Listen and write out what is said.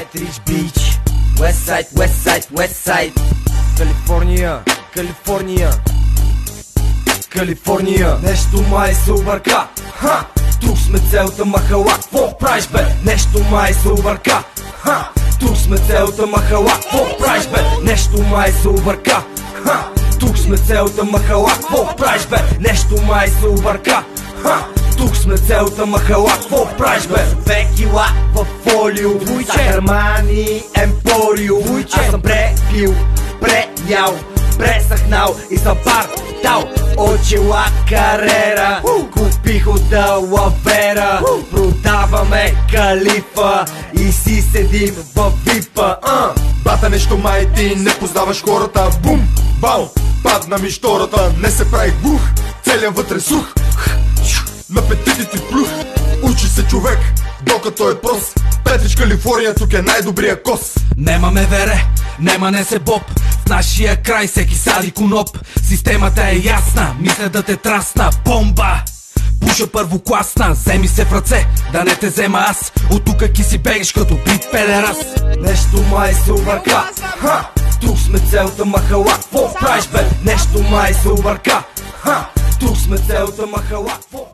Westside, Rich Beach, Westside, Westside, Westside. Калифорния, Калифорния, Калифорния. Нещо май се обърка, ха! Тук сме целта махала, какво правиш бе? Нещо май се обърка, ха! Тук сме целта махала, какво правиш бе? Нещо май се обърка, ха! Тук сме целта махала, какво правиш бе? Нещо май се обърка, ха! Тук сме целта махала, какво правиш бе? 2 кила в фолио, Сахармани, Емпорио. Аз съм препил, преял, пресъхнал и съм партал. Очила карера, купих от Далавера. Продаваме калифа и си седим във випа. Бата, нещо май ти не познаваш хората. Бум, бау, падна ми штората. Не се прави глух, целият вътре сух. На петите ти плюх. Учи се човек, докато е прост. Петрич, Калифорния, тук е най-добрия кос. Нема МВР, нема не се боб. В нашия край всеки сади коноп. Системата е ясна, мисля да те трасна. Бомба! Пуша първокласна, вземи се в ръце, да не те взема аз. От тука ки си бегаш като бит педерас. Нещо май се обърка, ха! Тук сме целта махала, какво правиш бе? Нещо май се обърка, ха! Тук сме целта махала, какво